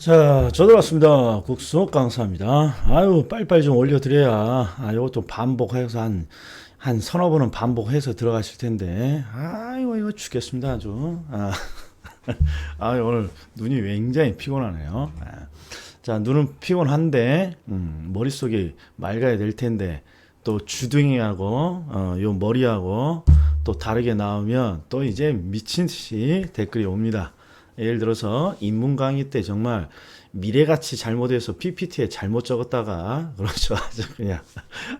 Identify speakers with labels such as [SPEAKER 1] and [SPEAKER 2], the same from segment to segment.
[SPEAKER 1] 자, 저도 왔습니다. 국수 강사입니다. 아유, 빨리빨리 좀 올려드려야, 요것도 반복해서 한 서너 번은 반복해서 들어가실 텐데, 아이고, 이거 죽겠습니다, 아주. 오늘 눈이 굉장히 피곤하네요. 자, 눈은 피곤한데, 머릿속이 맑아야 될 텐데, 또 주둥이하고, 요 머리하고 또 다르게 나오면 또 이제 미친 듯이 댓글이 옵니다. 예를 들어서 인문 강의 때 정말 미래같이 잘못해서 PPT에 잘못 적었다가 그렇죠. 아주 그냥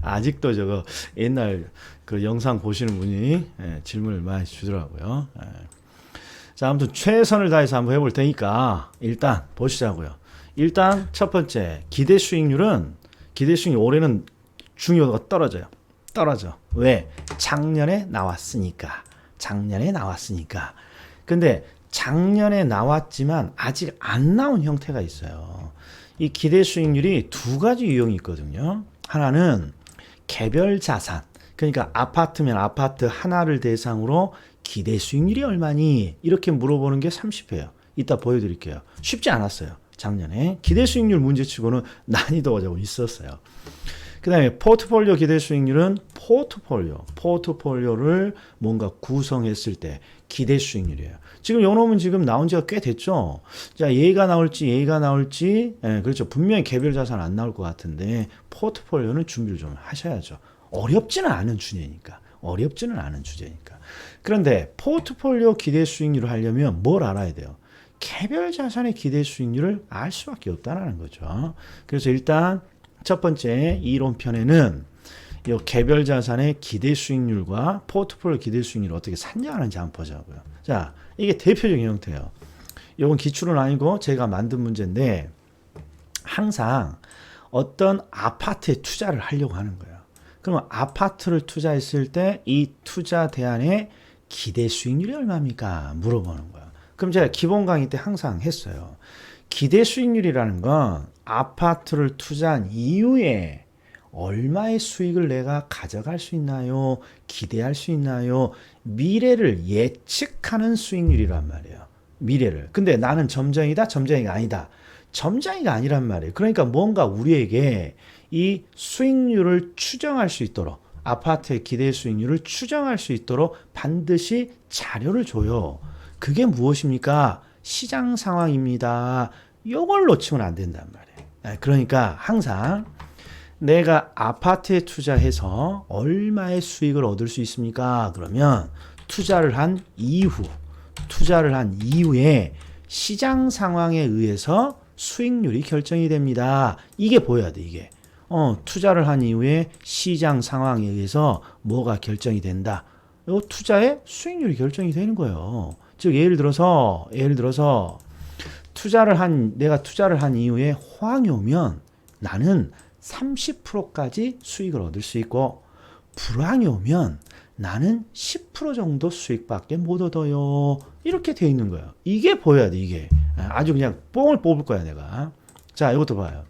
[SPEAKER 1] 아직도 저거 옛날 그 영상 보시는 분이 질문을 많이 주더라고요. 자, 아무튼 최선을 다해서 한번 해볼 테니까 일단 보시자고요. 일단 첫 번째 기대 수익률은 기대 수익률 올해는 중요도가 떨어져요. 떨어져. 왜? 작년에 나왔으니까. 작년에 나왔으니까. 근데 작년에 나왔지만 아직 안 나온 형태가 있어요. 이 기대 수익률이 두 가지 유형이 있거든요. 하나는 개별 자산. 그러니까 아파트면 아파트 하나를 대상으로 기대 수익률이 얼마니? 이렇게 물어보는 게 30회예요. 이따 보여드릴게요. 쉽지 않았어요. 작년에. 기대 수익률 문제치고는 난이도가 조금 있었어요. 그 다음에 포트폴리오 기대 수익률은 포트폴리오를 뭔가 구성했을 때 기대 수익률이에요. 지금 요 놈은 지금 나온 지가 꽤 됐죠. 자, 얘가 나올지, 그렇죠. 분명히 개별 자산 안 나올 것 같은데 포트폴리오는 준비를 좀 하셔야죠. 어렵지는 않은 주제니까. 그런데 포트폴리오 기대 수익률을 하려면 뭘 알아야 돼요? 개별 자산의 기대 수익률을 알 수밖에 없다는 거죠. 그래서 일단 첫 번째 이론편에는 이 개별 자산의 기대 수익률과 포트폴리오 기대 수익률을 어떻게 산정하는지 한번 보자고요. 자, 이게 대표적인 형태예요. 이건 기출은 아니고 제가 만든 문제인데 항상 어떤 아파트에 투자를 하려고 하는 거예요. 그러면 아파트를 투자했을 때 이 투자 대안의 기대 수익률이 얼마입니까? 물어보는 거예요. 그럼 제가 기본 강의 때 항상 했어요. 기대 수익률이라는 건 아파트를 투자한 이후에 얼마의 수익을 내가 가져갈 수 있나요? 기대할 수 있나요? 미래를 예측하는 수익률이란 말이에요. 미래를. 근데 나는 점장이다? 점장이가 아니다. 점장이가 아니란 말이에요. 그러니까 뭔가 우리에게 이 수익률을 추정할 수 있도록 아파트의 기대 수익률을 추정할 수 있도록 반드시 자료를 줘요. 그게 무엇입니까? 시장 상황입니다. 이걸 놓치면 안 된단 말이에요. 그러니까 항상 내가 아파트에 투자해서 얼마의 수익을 얻을 수 있습니까? 그러면 투자를 한 이후에 시장 상황에 의해서 수익률이 결정이 됩니다. 이게 보여야 돼, 이게. 투자를 한 이후에 시장 상황에 의해서 뭐가 결정이 된다. 이 투자의 수익률이 결정이 되는 거예요. 즉 예를 들어서 내가 투자를 한 이후에 호황이 오면 나는 30%까지 수익을 얻을 수 있고 불황이 오면 나는 10% 정도 수익밖에 못 얻어요. 이렇게 돼 있는 거예요. 이게 보여야 돼, 이게. 아주 그냥 뽕을 뽑을 거야, 내가. 자, 이것도 봐요.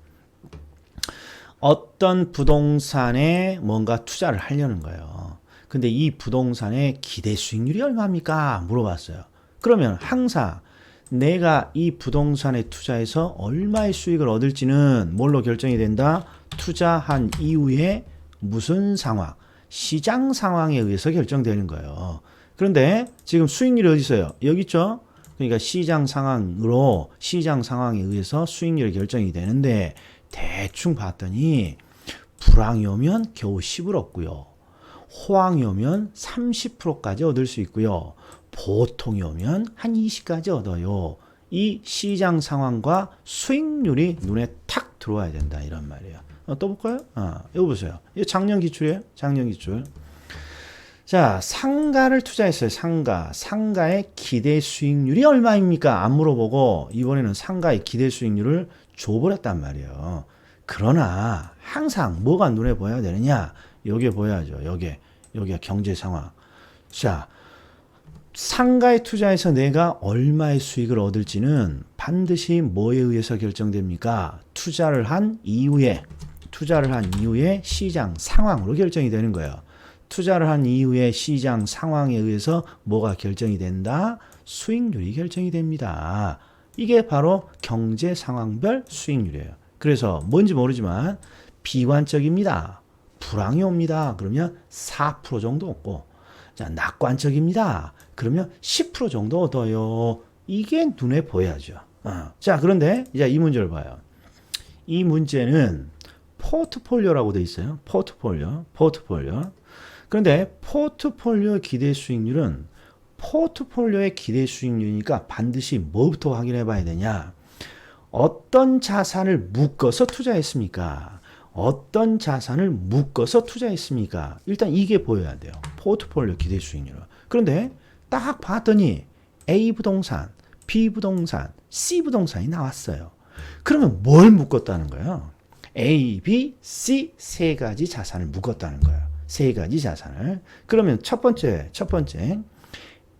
[SPEAKER 1] 어떤 부동산에 뭔가 투자를 하려는 거예요. 근데 이 부동산의 기대 수익률이 얼마입니까? 물어봤어요. 그러면 항상 내가 이 부동산에 투자해서 얼마의 수익을 얻을지는 뭘로 결정이 된다? 투자한 이후에 무슨 상황, 시장 상황에 의해서 결정되는 거예요. 그런데 지금 수익률이 어디 있어요? 여기 있죠? 그러니까 시장 상황에 의해서 수익률이 결정이 되는데 대충 봤더니 불황이 오면 겨우 10을 얻고요. 호황이 오면 30%까지 얻을 수 있고요. 보통이 오면 한 20까지 얻어요. 이 시장 상황과 수익률이 눈에 탁 들어와야 된다, 이런 말이에요. 또 볼까요? 이거 보세요. 이거 작년 기출이에요. 작년 기출. 자, 상가를 투자했어요. 상가의 기대 수익률이 얼마입니까? 안 물어보고 이번에는 상가의 기대 수익률을 줘버렸단 말이에요. 그러나 항상 뭐가 눈에 보여야 되느냐? 요게 보여야죠. 요게 경제 상황. 자, 상가에 투자해서 내가 얼마의 수익을 얻을지는 반드시 뭐에 의해서 결정됩니까? 투자를 한 이후에 시장 상황으로 결정이 되는 거예요. 투자를 한 이후에 시장 상황에 의해서 뭐가 결정이 된다? 수익률이 결정이 됩니다. 이게 바로 경제 상황별 수익률이에요. 그래서 뭔지 모르지만 비관적입니다. 불황이 옵니다. 그러면 4% 정도 얻고, 자, 낙관적입니다. 그러면 10% 정도 얻어요. 이게 눈에 보여야죠. 자, 그런데 이제 이 문제를 봐요. 이 문제는 포트폴리오라고 돼 있어요. 포트폴리오. 그런데 포트폴리오 기대 수익률은 포트폴리오의 기대 수익률이니까 반드시 뭐부터 확인해 봐야 되냐? 어떤 자산을 묶어서 투자했습니까? 어떤 자산을 묶어서 투자했습니까? 일단 이게 보여야 돼요. 포트폴리오 기대 수익률. 그런데 딱 봤더니 A 부동산, B 부동산, C 부동산이 나왔어요. 그러면 뭘 묶었다는 거예요? A, B, C 세 가지 자산을 묶었다는 거예요. 세 가지 자산을. 그러면 첫 번째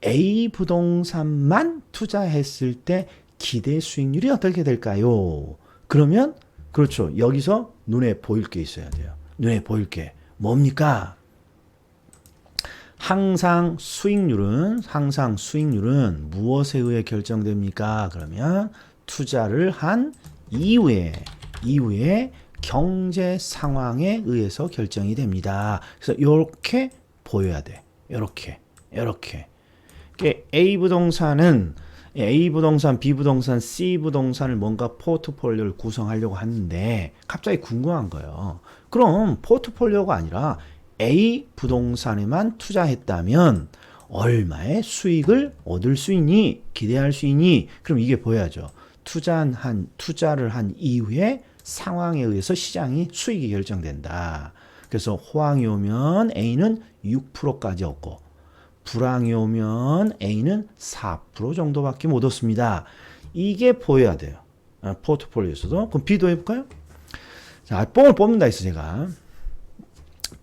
[SPEAKER 1] A 부동산만 투자했을 때 기대 수익률이 어떻게 될까요? 그러면 그렇죠. 여기서 눈에 보일 게 있어야 돼요. 눈에 보일 게 뭡니까? 항상 수익률은 무엇에 의해 결정됩니까? 그러면 투자를 한 이후에 경제 상황에 의해서 결정이 됩니다. 그래서 이렇게 보여야 돼. 이렇게. A 부동산은 A 부동산, B 부동산, C 부동산을 뭔가 포트폴리오를 구성하려고 하는데 갑자기 궁금한 거예요. 그럼 포트폴리오가 아니라 A 부동산에만 투자했다면 얼마의 수익을 얻을 수 있니? 기대할 수 있니? 그럼 이게 보여야죠. 투자를 한 이후에 상황에 의해서 시장이 수익이 결정된다. 그래서 호황이 오면 A는 6%까지 얻고 불황이 오면 A는 4% 정도밖에 못 얻습니다. 이게 보여야 돼요. 포트폴리오에서도. 그럼 B도 해볼까요? 자, 뽕을 뽑는다 했어 제가.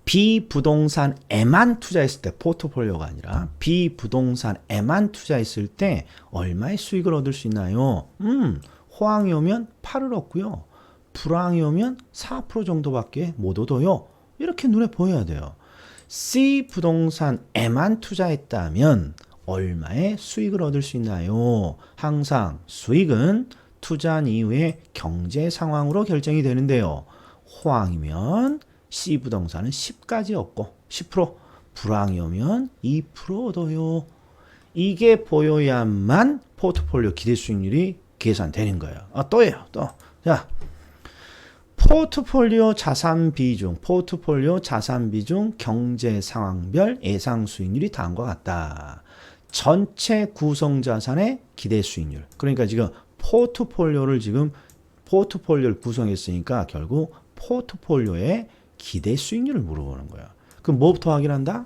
[SPEAKER 1] B 부동산에만 투자했을 때, 포트폴리오가 아니라 B 부동산에만 투자했을 때 얼마의 수익을 얻을 수 있나요? 호황이 오면 8을 얻고요. 불황이 오면 4% 정도밖에 못 얻어요. 이렇게 눈에 보여야 돼요. C 부동산에만 투자했다면 얼마의 수익을 얻을 수 있나요? 항상 수익은 투자한 이후에 경제 상황으로 결정이 되는데요. 호황이면 C 부동산은 10까지 얻고 10%, 불황이 오면 2% 얻어요. 이게 보여야만 포트폴리오 기대 수익률이 계산되는 거예요. 또예요. 자, 포트폴리오 자산 비중 경제 상황별 예상 수익률이 다음과 같다. 전체 구성 자산의 기대 수익률. 그러니까 지금 포트폴리오를 구성했으니까 결국 포트폴리오의 기대 수익률을 물어보는 거야. 그럼 뭐부터 확인한다?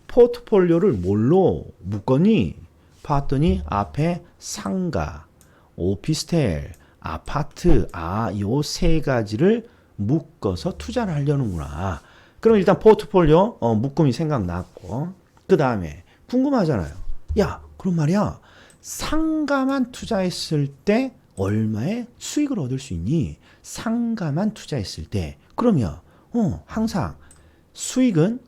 [SPEAKER 1] 포트폴리오를 뭘로 묶었니? 봤더니 앞에 상가, 오피스텔, 아파트, 요 세 가지를 묶어서 투자를 하려는구나. 그럼 일단 포트폴리오 묶음이 생각났고, 그 다음에 궁금하잖아요. 야, 그럼 말이야, 상가만 투자했을 때 얼마의 수익을 얻을 수 있니? 상가만 투자했을 때. 그러면 항상 수익은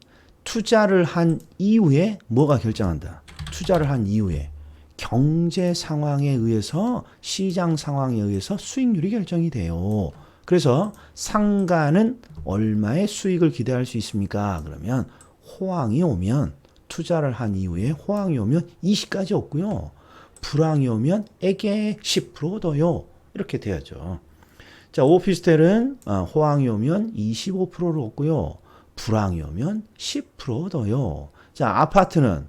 [SPEAKER 1] 투자를 한 이후에 뭐가 결정한다? 투자를 한 이후에 경제 상황에 의해서, 시장 상황에 의해서 수익률이 결정이 돼요. 그래서 상가는 얼마의 수익을 기대할 수 있습니까? 그러면 호황이 오면, 투자를 한 이후에 호황이 오면 20까지 얻고요. 불황이 오면 에게 10% 얻어요. 이렇게 돼야죠. 자, 오피스텔은 호황이 오면 25%를 얻고요. 불황이 오면 10% 얻어요. 자, 아파트는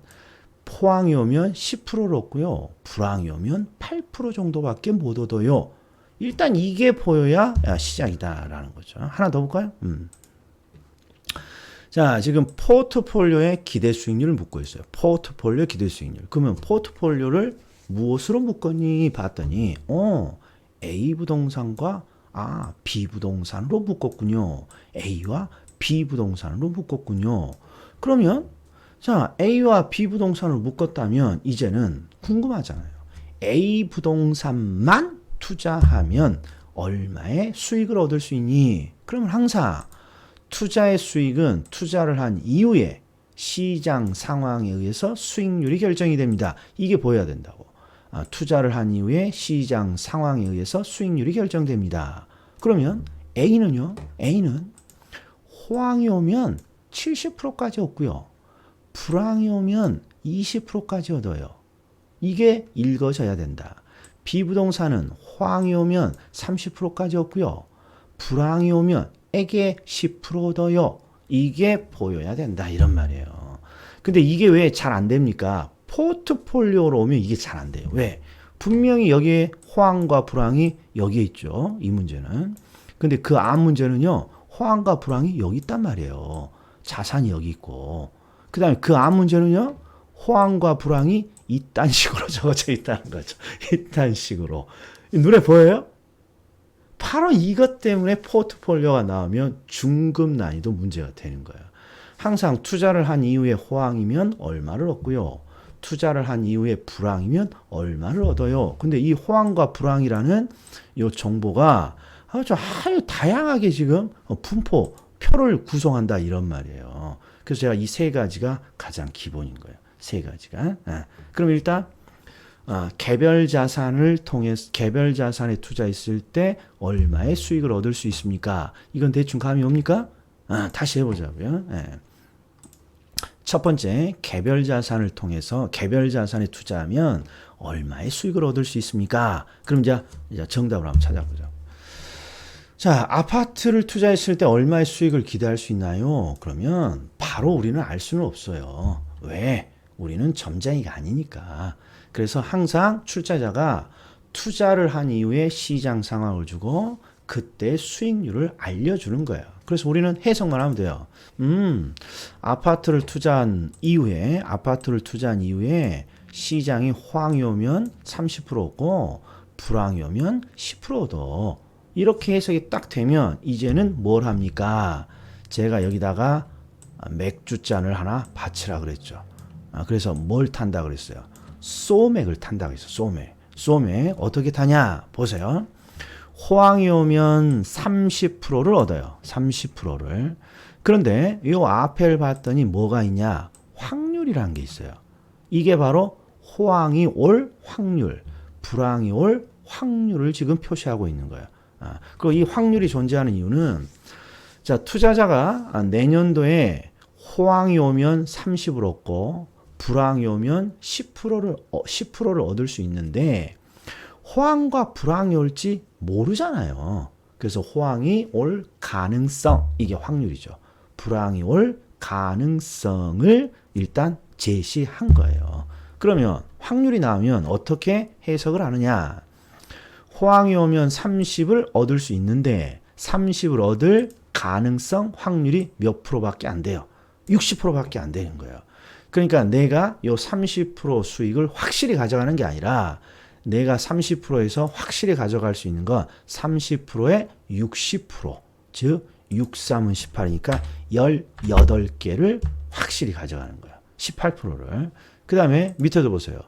[SPEAKER 1] 호황이 오면 10%를 얻고요. 불황이 오면 8% 정도밖에 못 얻어요. 일단 이게 보여야 시작이다라는 거죠. 하나 더 볼까요? 자, 지금 포트폴리오의 기대 수익률을 묻고 있어요. 포트폴리오 기대 수익률. 그러면 포트폴리오를 무엇으로 묶었니? 봤더니 A 부동산과 B 부동산으로 묶었군요. A와 B 부동산으로 묶었군요. 그러면 자, A와 B 부동산을 묶었다면 이제는 궁금하잖아요. A 부동산만 투자하면 얼마의 수익을 얻을 수 있니? 그러면 항상 투자의 수익은 투자를 한 이후에 시장 상황에 의해서 수익률이 결정이 됩니다. 이게 보여야 된다고. 투자를 한 이후에 시장 상황에 의해서 수익률이 결정됩니다. 그러면 A는요. A는 호황이 오면 70%까지 얻고요. 불황이 오면 20%까지 얻어요. 이게 읽어져야 된다. B부동산은 호황이 오면 30%까지 얻고요. 불황이 오면 에게 10% 얻어요. 이게 보여야 된다. 이런 말이에요. 근데 이게 왜 잘 안 됩니까? 포트폴리오로 오면 이게 잘 안 돼요. 왜? 분명히 여기에 호황과 불황이 여기에 있죠. 이 문제는. 근데 그 앞 문제는요. 호황과 불황이 여기 있단 말이에요. 자산이 여기 있고. 그 다음에 그 앞 문제는요. 호황과 불황이 이딴 식으로 적어져 있다는 거죠. 이딴 식으로. 눈에 보여요? 바로 이것 때문에 포트폴리오가 나오면 중급 난이도 문제가 되는 거예요. 항상 투자를 한 이후에 호황이면 얼마를 얻고요. 투자를 한 이후에 불황이면 얼마를 얻어요. 근데 이 호황과 불황이라는 이 정보가 아주 다양하게 지금 표를 구성한다 이런 말이에요. 그래서 제가 이 세 가지가 가장 기본인 거예요. 세 가지가. 그럼 일단 개별 자산을 통해서 개별 자산에 투자했을 때 얼마의 수익을 얻을 수 있습니까? 이건 대충 감이 옵니까? 다시 해보자고요. 첫 번째, 개별 자산을 통해서 개별 자산에 투자하면 얼마의 수익을 얻을 수 있습니까? 그럼 이제 정답을 한번 찾아보자. 자, 아파트를 투자했을 때 얼마의 수익을 기대할 수 있나요? 그러면 바로 우리는 알 수는 없어요. 왜? 우리는 점장이가 아니니까. 그래서 항상 출자자가 투자를 한 이후에 시장 상황을 주고 그때 수익률을 알려주는 거예요. 그래서 우리는 해석만 하면 돼요. 아파트를 투자한 이후에 시장이 호황이 오면 30% 얻고 불황이 오면 10% 얻어. 이렇게 해석이 딱 되면 이제는 뭘 합니까? 제가 여기다가 맥주잔을 하나 바치라 그랬죠. 그래서 뭘 탄다 그랬어요? 소맥을 탄다 그랬어요. 소맥 어떻게 타냐? 보세요. 호황이 오면 30%를 얻어요. 30%를. 그런데 이 앞에를 봤더니 뭐가 있냐? 확률이라는 게 있어요. 이게 바로 호황이 올 확률, 불황이 올 확률을 지금 표시하고 있는 거예요. 그리고 이 확률이 존재하는 이유는 자, 투자자가 내년도에 호황이 오면 30을 얻고 불황이 오면 10%를 얻을 수 있는데 호황과 불황이 올지 모르잖아요. 그래서 호황이 올 가능성, 이게 확률이죠. 불황이 올 가능성을 일단 제시한 거예요. 그러면 확률이 나오면 어떻게 해석을 하느냐? 호황이 오면 30을 얻을 수 있는데 30을 얻을 가능성 확률이 몇 프로밖에 안 돼요. 60%밖에 안 되는 거예요. 그러니까 내가 요 30% 수익을 확실히 가져가는 게 아니라 내가 30%에서 확실히 가져갈 수 있는 건 30%의 60%, 즉 6, 3은 18이니까 18개를 확실히 가져가는 거야. 18%를. 그 다음에 밑에도 보세요.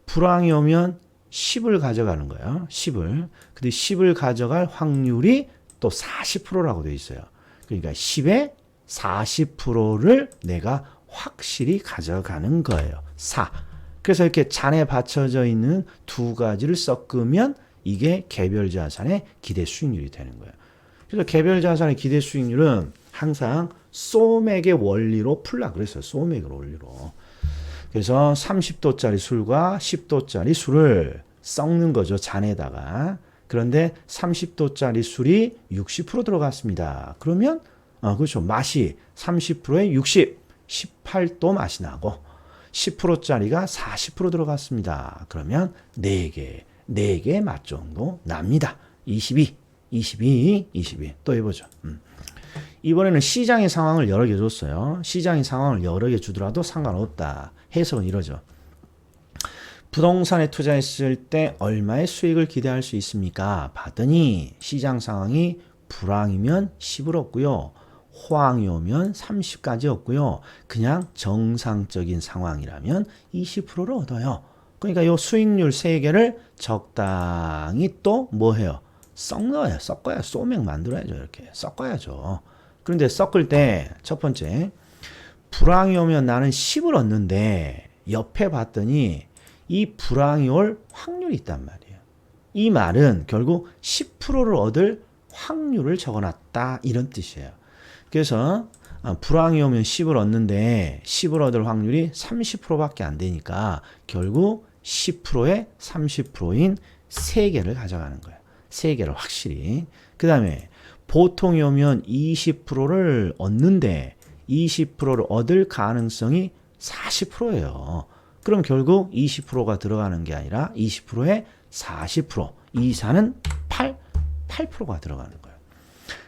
[SPEAKER 1] 불황이 오면 10을 가져가는 거예요. 10을. 근데 10을 가져갈 확률이 또 40%라고 되어 있어요. 그러니까 10의 40%를 내가 확실히 가져가는 거예요. 4. 그래서 이렇게 잔에 받쳐져 있는 두 가지를 섞으면 이게 개별 자산의 기대 수익률이 되는 거예요. 그래서 개별 자산의 기대 수익률은 항상 소맥의 원리로 풀라 그랬어요. 소맥의 원리로. 그래서 30도짜리 술과 10도짜리 술을 섞는 거죠. 잔에다가. 그런데 30도짜리 술이 60% 들어갔습니다. 그러면 그렇죠. 맛이 30%에 60, 18도 맛이 나고 10%짜리가 40% 들어갔습니다. 그러면 4개 맛 정도 납니다. 22. 또 해보죠. 이번에는 시장의 상황을 여러 개 줬어요. 시장의 상황을 여러 개 주더라도 상관없다. 해석은 이러죠. 부동산에 투자했을 때 얼마의 수익을 기대할 수 있습니까? 봤더니 시장 상황이 불황이면 10을 얻고요. 호황이 오면 30까지 얻고요. 그냥 정상적인 상황이라면 20%를 얻어요. 그러니까 이 수익률 3개를 적당히 또 뭐 해요? 섞어야 소맥 만들어야죠. 이렇게 섞어야죠. 그런데 섞을 때 첫 번째 불황이 오면 나는 10을 얻는데 옆에 봤더니 이 불황이 올 확률이 있단 말이에요. 이 말은 결국 10%를 얻을 확률을 적어놨다 이런 뜻이에요. 그래서 불황이 오면 10을 얻는데 10을 얻을 확률이 30%밖에 안 되니까 결국 10%에 30%인 3개를 가져가는 거예요. 3개를 확실히. 그 다음에 보통이 오면 20%를 얻는데 20%를 얻을 가능성이 40%예요. 그럼 결국 20%가 들어가는 게 아니라 20%에 40%, 이사는 8%가 들어가는 거예요.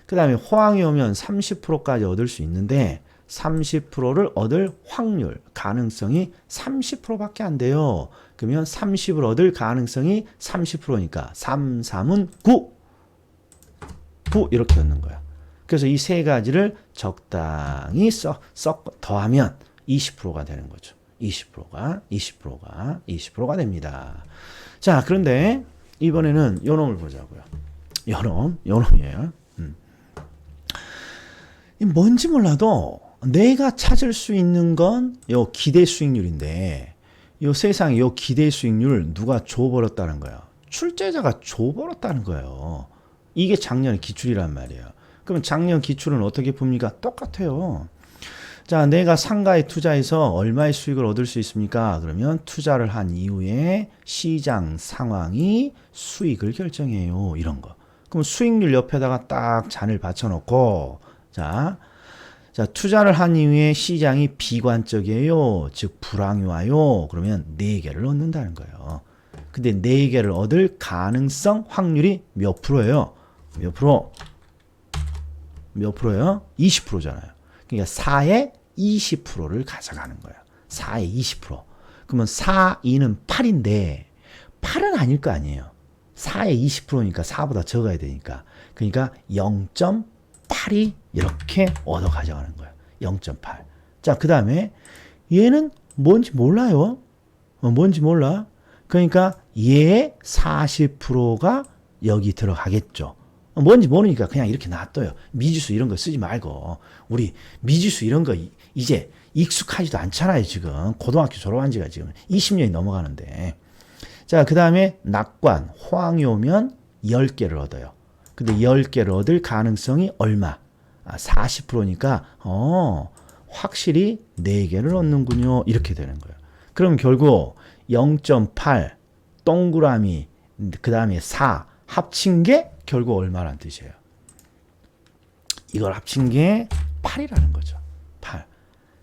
[SPEAKER 1] 그 다음에 호황이 오면 30%까지 얻을 수 있는데 30%를 얻을 확률, 가능성이 30%밖에 안 돼요. 그러면 30을 얻을 가능성이 30%니까 3, 3은 9. 9 이렇게 얻는 거야. 그래서 이 세 가지를 적당히 섞어 더하면 20%가 되는 거죠. 20%가 됩니다. 자, 그런데 이번에는 요 놈을 보자고요. 요 놈이에요. 뭔지 몰라도 내가 찾을 수 있는 건 요 기대 수익률인데 요 세상에 요 기대 수익률을 누가 줘버렸다는 거예요. 출제자가 줘버렸다는 거예요. 이게 작년 기출이란 말이에요. 그럼 작년 기출은 어떻게 봅니까? 똑같아요. 자, 내가 상가에 투자해서 얼마의 수익을 얻을 수 있습니까? 그러면 투자를 한 이후에 시장 상황이 수익을 결정해요. 이런 거. 그럼 수익률 옆에다가 딱 잔을 받쳐놓고 자, 투자를 한 이후에 시장이 비관적이에요. 즉 불황이 와요. 그러면 4개를 얻는다는 거예요. 근데 4개를 얻을 가능성 확률이 몇 프로예요? 몇 프로예요? 20%잖아요. 그러니까 4에 20%를 가져가는 거예요. 4에 20%. 그러면 4, 2는 8인데 8은 아닐 거 아니에요. 4에 20%니까 4보다 적어야 되니까. 그러니까 0.8이 이렇게 얻어 가져가는 거예요. 0.8. 자, 그 다음에 얘는 뭔지 몰라요. 뭔지 몰라. 그러니까 얘의 40%가 여기 들어가겠죠. 뭔지 모르니까 그냥 이렇게 놔둬요. 미지수 이런 거 쓰지 말고. 우리 미지수 이런 거 이제 익숙하지도 않잖아요, 지금. 고등학교 졸업한 지가 지금 20년이 넘어가는데. 자, 그 다음에 낙관, 호황이 오면 10개를 얻어요. 근데 10개를 얻을 가능성이 얼마? 40%니까, 확실히 4개를 얻는군요. 이렇게 되는 거예요. 그럼 결국 0.8, 동그라미, 그 다음에 4, 합친 게 결국 얼마란 뜻이에요? 이걸 합친 게 8이라는 거죠. 8.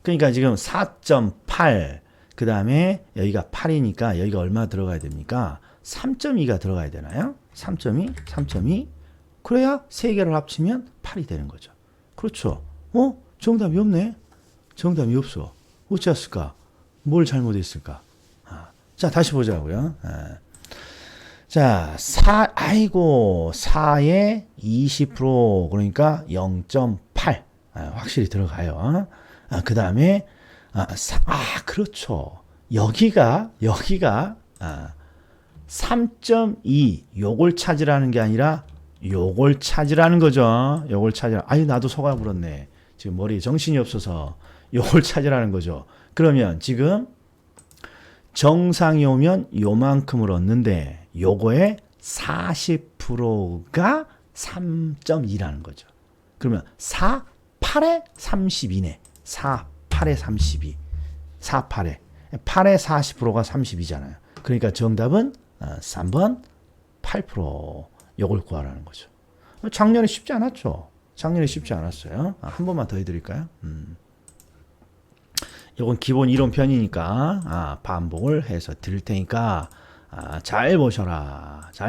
[SPEAKER 1] 그러니까 지금 4.8, 그 다음에 여기가 8이니까 여기가 얼마 들어가야 됩니까? 3.2가 들어가야 되나요? 3.2. 그래야 3개를 합치면 8이 되는 거죠. 그렇죠. 정답이 없네. 정답이 없어. 어찌했을까? 뭘 잘못했을까? 자, 다시 보자고요. 자, 4에 20% 그러니까 0.8 확실히 들어가요. 그 다음에 그렇죠. 여기가 3.2 요걸 찾으라는 게 아니라 요걸 찾으라는 거죠. 요걸 찾으라. 나도 속아 불었네. 지금 머리에 정신이 없어서 요걸 찾으라는 거죠. 그러면 지금 정상이 오면 요만큼을 얻는데 요거의 40%가 3.2라는 거죠. 그러면 4, 8에 32네. 4, 8에 32. 4, 8에 40%가 32잖아요. 그러니까 정답은 3번 8% 요걸 구하라는 거죠. 작년에 쉽지 않았죠. 작년에 쉽지 않았어요. 한 번만 더 해드릴까요? 이건 기본 이론 편이니까 반복을 해서 드릴 테니까 잘 보셔라. 자,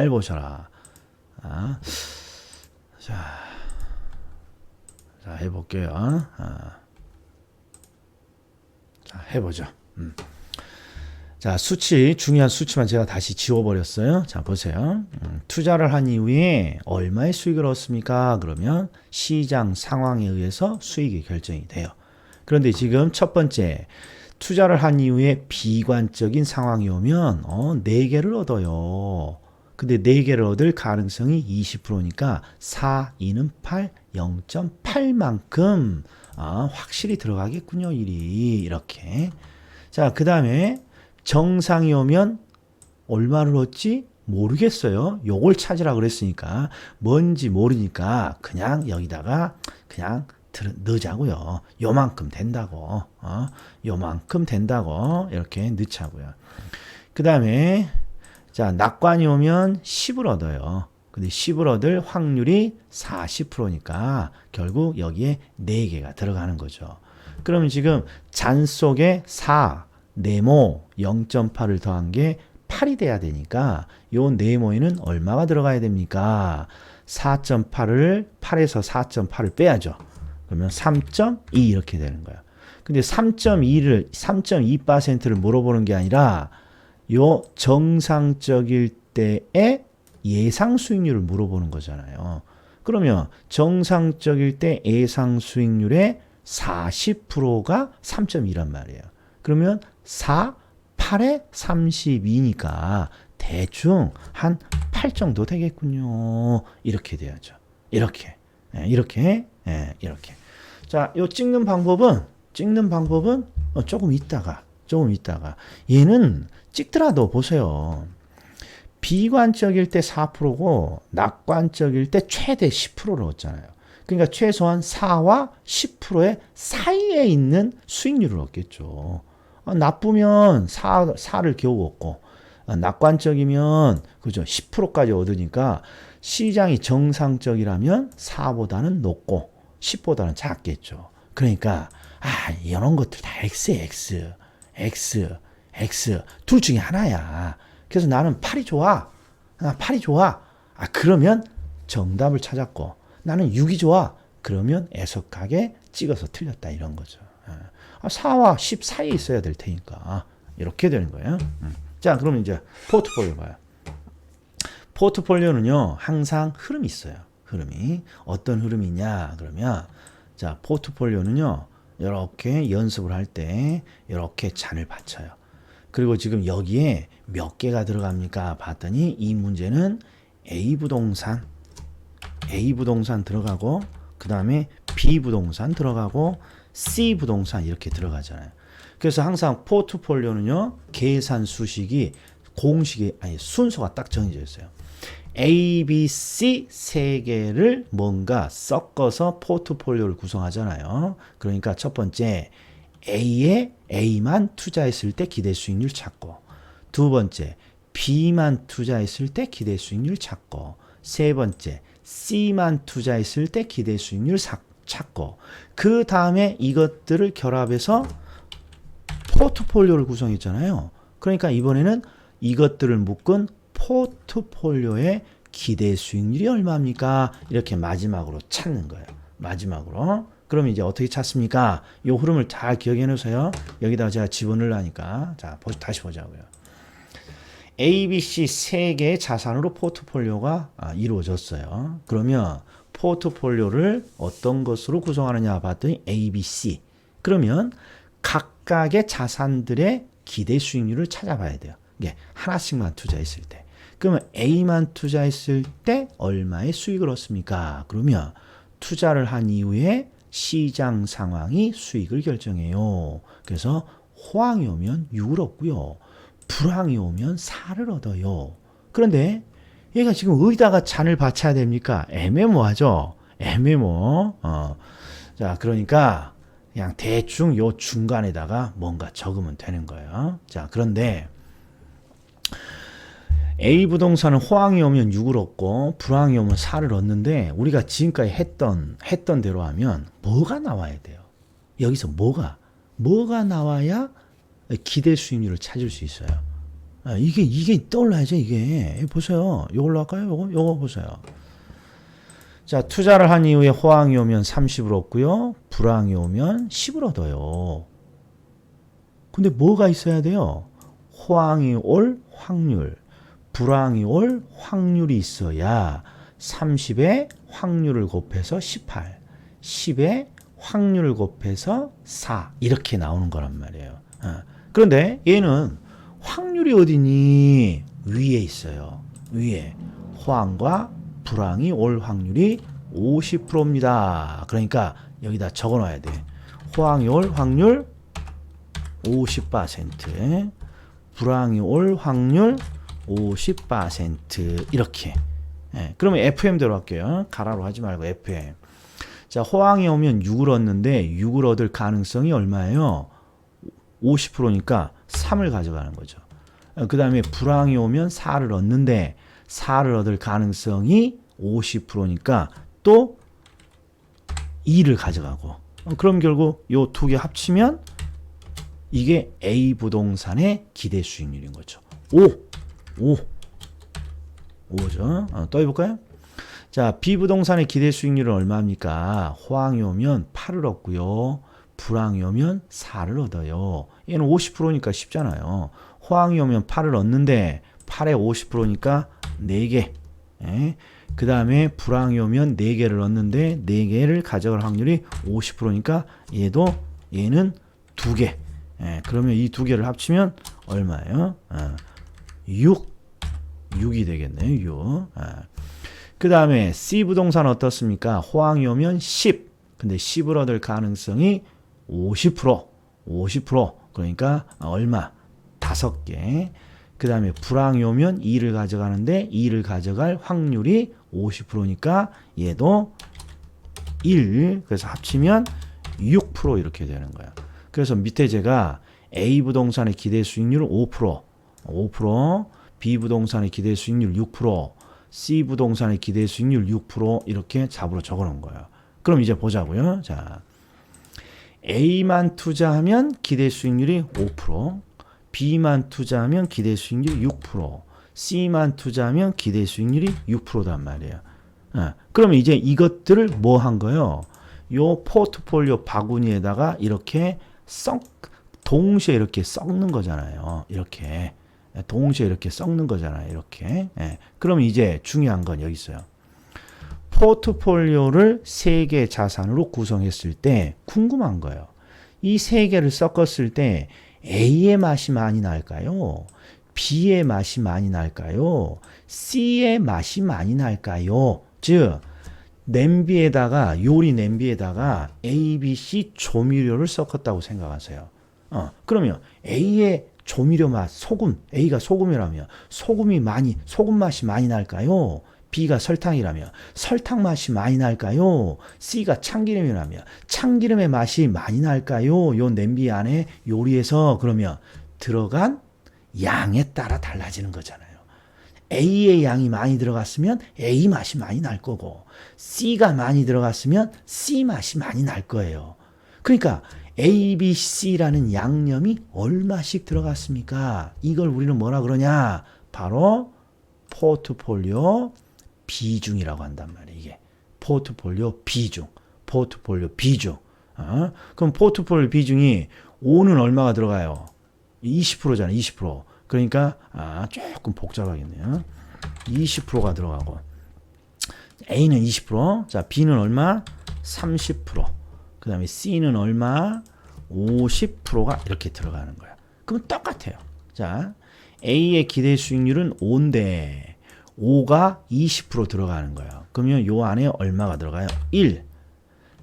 [SPEAKER 1] 해볼게요. 자, 해보죠. 자, 중요한 수치만 제가 다시 지워버렸어요. 자, 보세요. 투자를 한 이후에 얼마의 수익을 얻습니까? 그러면 시장 상황에 의해서 수익이 결정이 돼요. 그런데 지금 첫 번째, 투자를 한 이후에 비관적인 상황이 오면 4개를 얻어요. 근데 4개를 얻을 가능성이 20%니까 4, 2는 8, 0.8만큼 확실히 들어가겠군요. 1이 이렇게. 자, 그 다음에 정상이 오면 얼마를 얻지? 모르겠어요. 요걸 찾으라 그랬으니까 뭔지 모르니까 그냥 여기다가 그냥 넣자고요. 요만큼 된다고. 요만큼 된다고 이렇게 넣자고요. 그 다음에 자 낙관이 오면 10을 얻어요. 근데 10을 얻을 확률이 40%니까 결국 여기에 4개가 들어가는 거죠. 그러면 지금 잔 속에 4, 네모 0.8을 더한 게 8이 돼야 되니까 요 네모에는 얼마가 들어가야 됩니까? 4.8을 8에서 4.8을 빼야죠. 그러면 3.2 이렇게 되는 거야. 근데 3.2%를 물어보는 게 아니라 요 정상적일 때의 예상 수익률을 물어보는 거잖아요. 그러면 정상적일 때 예상 수익률의 40%가 3.2란 말이에요. 그러면 4, 8에 32니까 대충 한 8 정도 되겠군요. 이렇게 돼야죠. 이렇게. 이렇게. 이렇게. 자, 요 찍는 방법은 조금 있다가 얘는 찍더라도 보세요. 비관적일 때 4%고 낙관적일 때 최대 10%를 얻잖아요. 그러니까 최소한 4와 10%의 사이에 있는 수익률을 얻겠죠. 나쁘면 4를 겨우 얻고 낙관적이면 그죠 10%까지 얻으니까 시장이 정상적이라면 4보다는 높고 10보다는 작겠죠. 그러니까 이런 것들 다 X 둘 중에 하나야. 그래서 나는 8이 좋아. 그러면 정답을 찾았고 나는 6이 좋아. 그러면 애석하게 찍어서 틀렸다 이런 거죠. 4와 10 사이에 있어야 될 테니까 이렇게 되는 거예요. 자, 그럼 이제 포트폴리오 봐요. 포트폴리오는요 항상 흐름이 있어요. 흐름이 어떤 흐름이냐 그러면 자 포트폴리오는요 이렇게 연습을 할 때 이렇게 잔을 받쳐요. 그리고 지금 여기에 몇 개가 들어갑니까? 봤더니 이 문제는 A 부동산 들어가고 그 다음에 B 부동산 들어가고 C 부동산 이렇게 들어가잖아요. 그래서 항상 포트폴리오는요 계산 수식이 공식이 아니 순서가 딱 정해져 있어요. A, B, C 세 개를 뭔가 섞어서 포트폴리오를 구성하잖아요. 그러니까 첫 번째 A에 A만 투자했을 때 기대 수익률 찾고 두 번째 B만 투자했을 때 기대 수익률 찾고 세 번째 C만 투자했을 때 기대 수익률 찾고 그 다음에 이것들을 결합해서 포트폴리오를 구성했잖아요. 그러니까 이번에는 이것들을 묶은 포트폴리오의 기대 수익률이 얼마입니까? 이렇게 마지막으로 찾는 거예요. 마지막으로. 그럼 이제 어떻게 찾습니까? 이 흐름을 잘 기억해 놓으세요. 여기다가 제가 집어넣으려니까. 자, 다시 보자고요. A, B, C 세 개의 자산으로 포트폴리오가 이루어졌어요. 그러면 포트폴리오를 어떤 것으로 구성하느냐 봤더니 A, B, C. 그러면 각각의 자산들의 기대 수익률을 찾아봐야 돼요. 이게 하나씩만 투자했을 때. 그러면 A만 투자했을 때 얼마의 수익을 얻습니까? 그러면 투자를 한 이후에 시장 상황이 수익을 결정해요. 그래서 호황이 오면 6을 얻고요. 불황이 오면 4를 얻어요. 그런데 얘가 지금 어디다가 잔을 받쳐야 됩니까? 애매모하죠? 애매모. 자, 그러니까 그냥 대충 요 중간에다가 뭔가 적으면 되는 거예요. 자, 그런데 A 부동산은 호황이 오면 6을 얻고 불황이 오면 4를 얻는데 우리가 지금까지 했던 대로 하면 뭐가 나와야 돼요? 여기서 뭐가 나와야 기대 수익률을 찾을 수 있어요. 이게 떠올라야죠. 이게 보세요. 요걸로 할까요? 요거 보세요. 자, 투자를 한 이후에 호황이 오면 30을 얻고요. 불황이 오면 10을 얻어요. 근데 뭐가 있어야 돼요? 호황이 올 확률, 불황이 올 확률이 있어야 30에 확률을 곱해서 18, 10에 확률을 곱해서 4 이렇게 나오는 거란 말이에요. 그런데 얘는 확률이 어디니? 위에 있어요. 위에 호황과 불황이 올 확률이 50%입니다. 그러니까 여기다 적어놔야 돼. 호황이 올 확률 50%, 불황이 올 확률 50% 이렇게. 예, 그러면 FM대로 할게요. 가라로 하지 말고 FM. 자, 호황이 오면 6을 얻는데 6을 얻을 가능성이 얼마예요? 50%니까 3을 가져가는 거죠. 그 다음에 불황이 오면 4를 얻는데 4를 얻을 가능성이 50%니까 또 2를 가져가고. 그럼 결국 요 두 개 합치면 이게 A 부동산의 기대 수익률인 거죠. 5죠. 또 해볼까요? 자, B 부동산의 기대 수익률은 얼마입니까? 호황이 오면 8을 얻고요. 불황이 오면 4를 얻어요. 얘는 50%니까 쉽잖아요. 호황이 오면 8을 얻는데 8에 50%니까 4개. 예? 그 다음에 불황이 오면 4개를 얻는데 4개를 가져갈 확률이 50%니까 얘는 2개. 예, 그러면 이 두 개를 합치면 얼마예요? 6이 되겠네요. 6. 그 다음에 C 부동산 어떻습니까? 호황이 오면 10. 근데 10을 얻을 가능성이 50%. 그러니까 얼마? 5개. 그 다음에 불황이 오면 2를 가져가는데 2를 가져갈 확률이 50%니까 얘도 1. 그래서 합치면 6% 이렇게 되는 거야. 그래서 밑에 제가 A 부동산의 기대 수익률은 5%, B 부동산의 기대 수익률 6%, C 부동산의 기대 수익률 6% 이렇게 잡으로 적어 놓은 거예요. 그럼 이제 보자고요. 자, A만 투자하면 기대 수익률이 5%, B만 투자하면 기대 수익률이 6%, C만 투자하면 기대 수익률이 6%단 말이에요. 그러면 이제 이것들을 뭐 한 거예요? 요 포트폴리오 바구니에다가 이렇게 동시에 이렇게 섞는 거잖아요. 이렇게. 동시에 이렇게 섞는 거잖아요. 이렇게. 그럼 이제 중요한 건 여기 있어요. 포트폴리오를 3개 자산으로 구성했을 때 궁금한 거예요. 이 3개를 섞었을 때 A의 맛이 많이 날까요? B의 맛이 많이 날까요? C의 맛이 많이 날까요? 즉 요리 냄비에다가 A, B, C 조미료를 섞었다고 생각하세요. 그러면 A의 조미료 맛, A가 소금이라면 소금 맛이 많이 날까요? B가 설탕이라면 설탕 맛이 많이 날까요? C가 참기름이라면 참기름의 맛이 많이 날까요? 요 냄비 안에 요리에서 그러면 들어간 양에 따라 달라지는 거잖아요. A의 양이 많이 들어갔으면 A 맛이 많이 날 거고 C가 많이 들어갔으면 C 맛이 많이 날 거예요. 그러니까 A, B, C라는 양념이 얼마씩 들어갔습니까? 이걸 우리는 뭐라 그러냐? 바로 포트폴리오 비중이라고 한단 말이에요. 이게 포트폴리오 비중. 그럼 포트폴리오 비중이 5는 얼마가 들어가요? 20%잖아요. 20%. 그러니까 조금 복잡하겠네요. 20%가 들어가고 A는 20%, 자 B는 얼마? 30%. 그 다음에 C는 얼마? 50%가 이렇게 들어가는 거야. 그럼 똑같아요. 자 A의 기대 수익률은 5인데 5가 20% 들어가는 거예요. 그러면 요 안에 얼마가 들어가요? 1.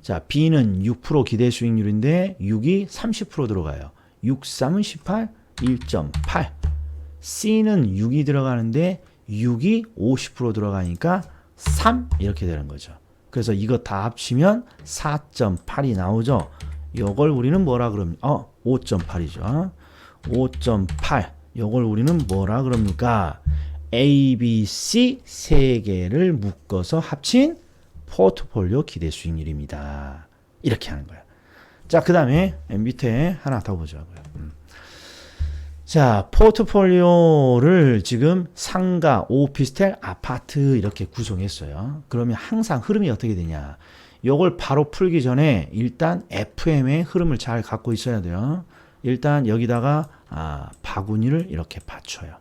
[SPEAKER 1] 자 B는 6% 기대 수익률인데 6이 30% 들어가요. 6, 3은 18, 1.8. C는 6이 들어가는데 6이 50% 들어가니까 3 이렇게 되는 거죠. 그래서 이거 다 합치면 4.8이 나오죠. 이걸 우리는 뭐라 그럽니까? 5.8이죠. 5.8. 이걸 우리는 뭐라 그럽니까? A, B, C 세 개를 묶어서 합친 포트폴리오 기대 수익률입니다. 이렇게 하는 거예요. 자, 그 다음에 밑에 하나 더 보자고요. 자, 포트폴리오를 지금 상가, 오피스텔, 아파트 이렇게 구성했어요. 그러면 항상 흐름이 어떻게 되냐? 요걸 바로 풀기 전에 일단 FM의 흐름을 잘 갖고 있어야 돼요. 일단 여기다가 바구니를 이렇게 받쳐요.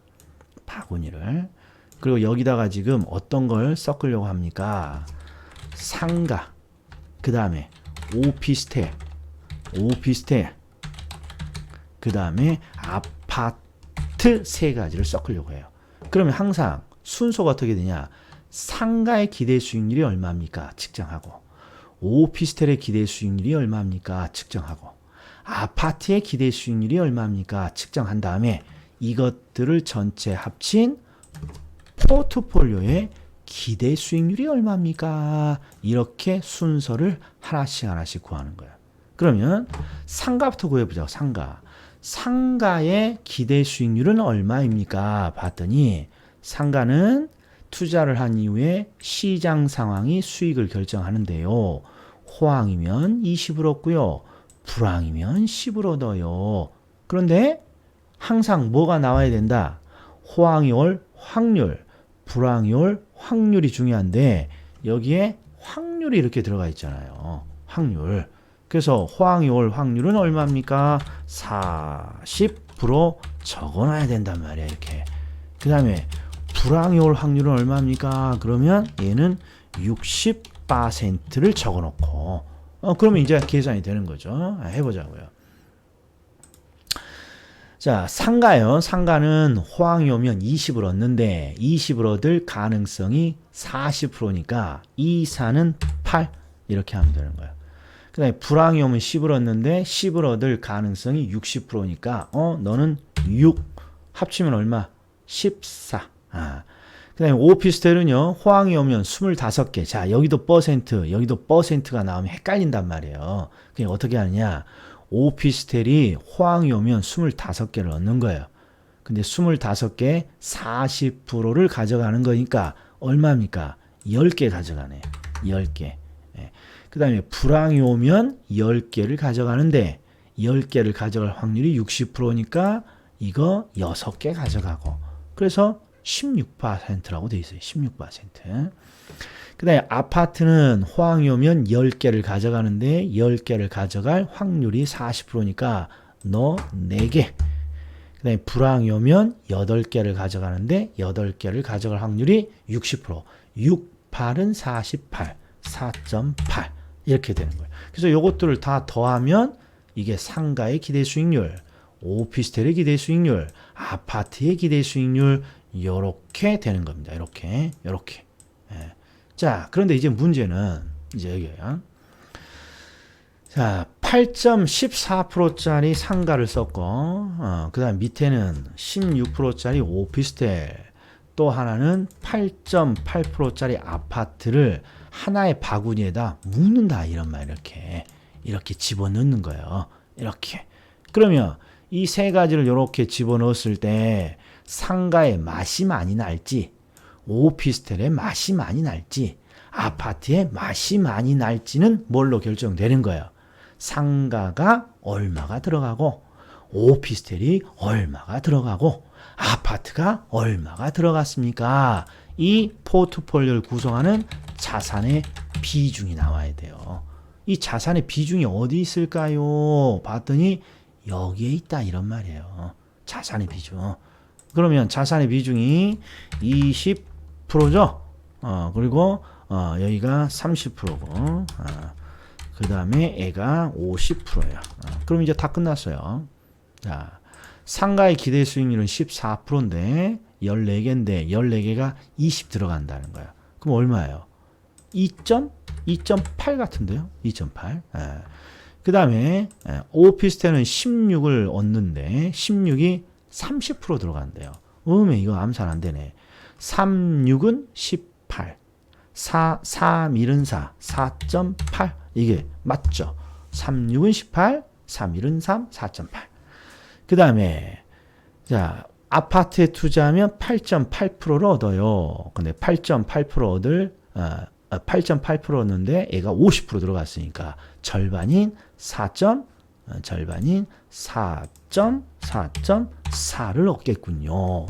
[SPEAKER 1] 바구니를. 그리고 여기다가 지금 어떤 걸 섞으려고 합니까? 상가, 그 다음에 오피스텔, 그 다음에 아파트 세 가지를 섞으려고 해요. 그러면 항상 순서가 어떻게 되냐? 상가의 기대 수익률이 얼마입니까? 측정하고, 오피스텔의 기대 수익률이 얼마입니까? 측정하고, 아파트의 기대 수익률이 얼마입니까? 측정한 다음에 이것들을 전체 합친 포트폴리오의 기대 수익률이 얼마입니까? 이렇게 순서를 하나씩 구하는 거예요. 그러면 상가부터 구해보자고. 상가의 기대 수익률은 얼마입니까? 봤더니 상가는 투자를 한 이후에 시장 상황이 수익을 결정하는데요. 호황이면 20을 얻고요. 불황이면 10을 얻어요. 그런데 항상 뭐가 나와야 된다? 호황이 올 확률, 불황이 올 확률이 중요한데 여기에 확률이 이렇게 들어가 있잖아요. 확률. 그래서 호황이 올 확률은 얼마입니까? 40% 적어놔야 된단 말이야. 이렇게. 그 다음에 불황이 올 확률은 얼마입니까? 그러면 얘는 60%를 적어놓고 그러면 이제 계산이 되는 거죠. 해보자고요. 자, 상가요. 상가는 호황이 오면 20을 얻는데 20을 얻을 가능성이 40%니까 2, 4는 8 이렇게 하면 되는 거예요. 그 다음에 불황이 오면 10을 얻는데 10을 얻을 가능성이 60%니까 너는 6 합치면 얼마? 14. 그 다음에 오피스텔은요. 호황이 오면 25개. 자, 여기도 퍼센트가 나오면 헷갈린단 말이에요. 그냥 어떻게 하느냐? 오피스텔이 호황이 오면 25개를 얻는 거예요. 근데 25개 40%를 가져가는 거니까 얼마입니까? 10개 가져가네. 10개. 그 다음에 불황이 오면 10개를 가져가는데 10개를 가져갈 확률이 60%니까 이거 6개 가져가고 그래서 16%라고 돼 있어요. 16%. 그 다음에 아파트는 호황이 오면 10개를 가져가는데 10개를 가져갈 확률이 40%니까 너 4개. 그 다음에 불황이 오면 8개를 가져가는데 8개를 가져갈 확률이 60%. 6, 8은 48. 4.8 이렇게 되는 거예요. 그래서 요것들을 다 더하면 이게 상가의 기대 수익률, 오피스텔의 기대 수익률, 아파트의 기대 수익률 요렇게 되는 겁니다. 이렇게. 예. 자, 그런데 이제 문제는 이제 여기에요. 자, 8.14%짜리 상가를 썼고, 그 다음 밑에는 16%짜리 오피스텔, 또 하나는 8.8%짜리 아파트를 하나의 바구니에다 묶는다. 이런 말 이렇게 집어넣는 거예요. 이렇게. 그러면 이 세 가지를 이렇게 집어넣었을 때 상가의 맛이 많이 날지, 오피스텔의 맛이 많이 날지, 아파트의 맛이 많이 날지는 뭘로 결정되는 거예요. 상가가 얼마가 들어가고, 오피스텔이 얼마가 들어가고, 아파트가 얼마가 들어갔습니까? 이 포트폴리오를 구성하는 자산의 비중이 나와야 돼요. 이 자산의 비중이 어디 있을까요? 봤더니 여기에 있다 이런 말이에요. 자산의 비중. 그러면 자산의 비중이 20%죠. 그리고 여기가 30%고 그 다음에 애가 50%예요. 그럼 이제 다 끝났어요. 자, 상가의 기대 수익률은 14%인데 14개인데 14개가 20 들어간다는 거예요. 그럼 얼마예요? 2.8 같은데요? 2.8. 그 다음에 오피스텔은 16을 얻는데 16이 30% 들어간대요. 이거 암산 안 되네. 36은 18. 3일은 4. 4.8. 이게 맞죠? 36은 18. 3일은 3. 4.8. 그 다음에 자 아파트에 투자하면 8.8%를 얻어요. 근데 8.8% 얻는데 얘가 50% 들어갔으니까 절반인 4.4.4를 얻겠군요.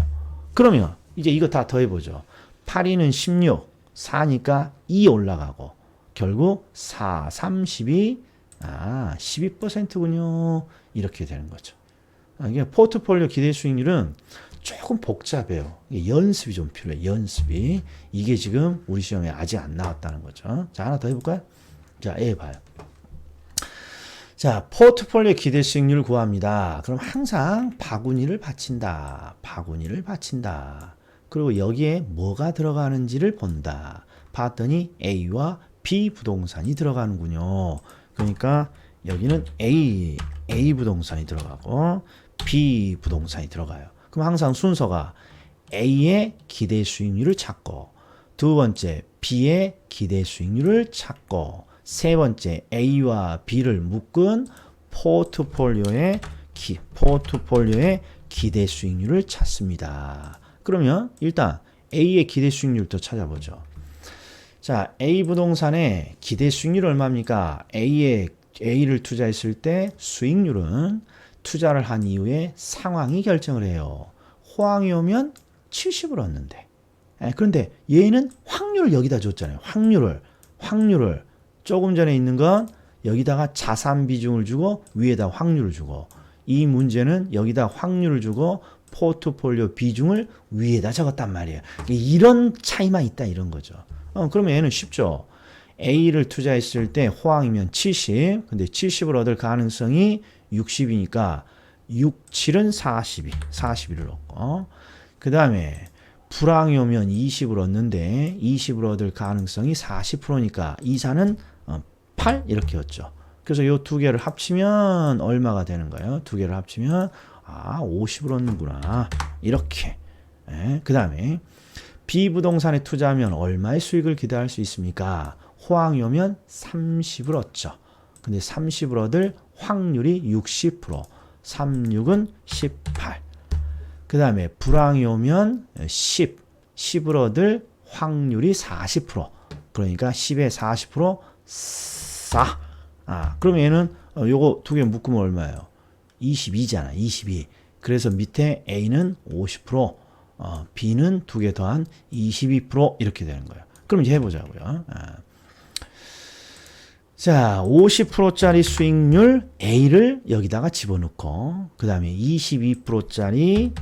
[SPEAKER 1] 그러면 이제 이거 다 더해보죠. 8이는 16, 4니까 2 올라가고 결국 4, 32, 12%군요. 이렇게 되는 거죠. 이게 포트폴리오 기대 수익률은 조금 복잡해요. 연습이 좀 필요해요. 연습이. 이게 지금 우리 시험에 아직 안 나왔다는 거죠. 자, 하나 더 해볼까요? 자, A 봐요. 자, 포트폴리오 기대 수익률을 구합니다. 그럼 항상 바구니를 받친다. 그리고 여기에 뭐가 들어가는지를 본다. 봤더니 A와 B 부동산이 들어가는군요. 그러니까 여기는 A 부동산이 들어가고 B 부동산이 들어가요. 그럼 항상 순서가 A의 기대 수익률을 찾고, 두 번째 B의 기대 수익률을 찾고, 세 번째 A와 B를 묶은 포트폴리오의 기대 수익률을 찾습니다. 그러면 일단 A의 기대 수익률부터 찾아보죠. 자, A 부동산의 기대 수익률 얼마입니까? A를 투자했을 때 수익률은 투자를 한 이후에 상황이 결정을 해요. 호황이 오면 70을 얻는데. 그런데 얘는 확률을 여기다 줬잖아요. 확률을. 조금 전에 있는 건 여기다가 자산 비중을 주고 위에다 확률을 주고, 이 문제는 여기다 확률을 주고 포트폴리오 비중을 위에다 적었단 말이에요. 이런 차이만 있다 이런 거죠. 그러면 얘는 쉽죠. A를 투자했을 때 호황이면 70, 근데 70을 얻을 가능성이 60이니까 6, 7은 41을 얻고, 그 다음에 불황이 오면 20을 얻는데 20을 얻을 가능성이 40%니까 2사는 8 이렇게 얻죠. 그래서 이 두 개를 합치면 얼마가 되는 거예요? 두 개를 합치면 50을 얻는구나 이렇게. 그 다음에 B 부동산에 투자하면 얼마의 수익을 기대할 수 있습니까? 호황이 오면 30을 얻죠. 근데 30을 얻을 확률이 60%, 36은 18. 그 다음에 불황이 오면 10을 얻을 확률이 40%. 그러니까 10에 40% 4. 그러면 얘는 요거 두 개 묶으면 얼마예요? 22잖아. 22. 그래서 밑에 A는 50%, B는 두 개 더한 22% 이렇게 되는 거예요. 그럼 이제 해보자고요. 자, 50%짜리 수익률 A를 여기다가 집어넣고, 그 다음에 22%짜리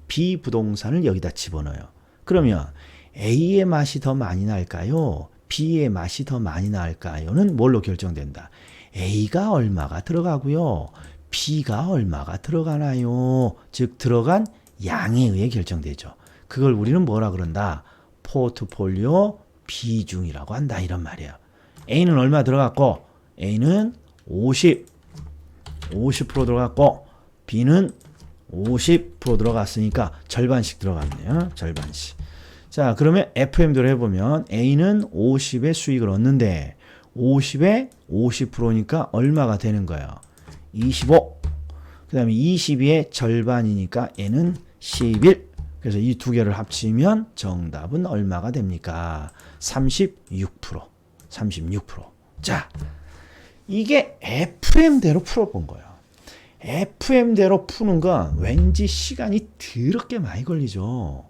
[SPEAKER 1] B 부동산을 여기다 집어넣어요. 그러면 A의 맛이 더 많이 날까요? B의 맛이 더 많이 날까요?는 뭘로 결정된다. A가 얼마가 들어가고요. B가 얼마가 들어가나요? 즉 들어간 양에 의해 결정되죠. 그걸 우리는 뭐라 그런다? 포트폴리오 비중이라고 한다 이런 말이에요. A는 얼마 들어갔고, A는 50% 들어갔고, B는 50% 들어갔으니까 절반씩 들어갔네요. 절반씩. 자, 그러면 FM대로 해보면 A는 50의 수익을 얻는데 50에 50%니까 얼마가 되는 거예요? 25. 그 다음에 22의 절반이니까 N은 11. 그래서 이 두 개를 합치면 정답은 얼마가 됩니까? 36%. 자, 이게 FM대로 풀어본 거예요. FM대로 푸는 건 왠지 시간이 더럽게 많이 걸리죠.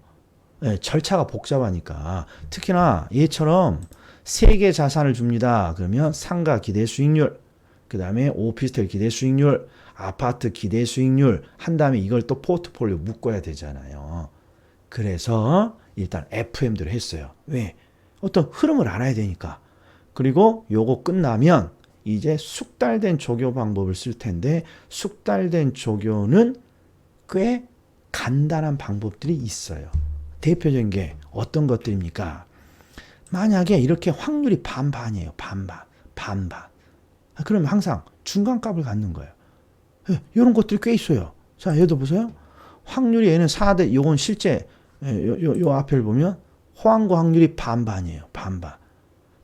[SPEAKER 1] 네, 절차가 복잡하니까. 특히나 얘처럼 세 개 자산을 줍니다. 그러면 상가 기대 수익률, 그 다음에 오피스텔 기대 수익률, 아파트 기대 수익률 한 다음에 이걸 또 포트폴리오 묶어야 되잖아요. 그래서 일단 FM대로 했어요. 왜? 어떤 흐름을 알아야 되니까. 그리고 요거 끝나면 이제 숙달된 조교 방법을 쓸 텐데, 숙달된 조교는 꽤 간단한 방법들이 있어요. 대표적인 게 어떤 것들입니까? 만약에 이렇게 확률이 반반이에요. 반반. 그러면 항상 중간값을 갖는 거예요. 이런 것들이 꽤 있어요. 자, 얘도 보세요. 확률이 얘는 4대, 요건 실제, 요 앞을 보면 호황과 확률이 반반이에요. 반반.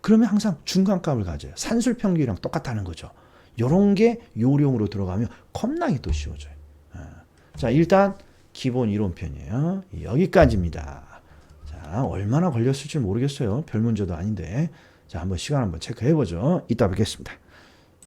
[SPEAKER 1] 그러면 항상 중간값을 가져요. 산술평균이랑 똑같다는 거죠. 요런 게 요령으로 들어가면 겁나게 또 쉬워져요. 자, 일단 기본 이론편이에요. 여기까지입니다. 자, 얼마나 걸렸을지 모르겠어요. 별 문제도 아닌데. 자, 한번 시간 한번 체크해 보죠. 이따 뵙겠습니다.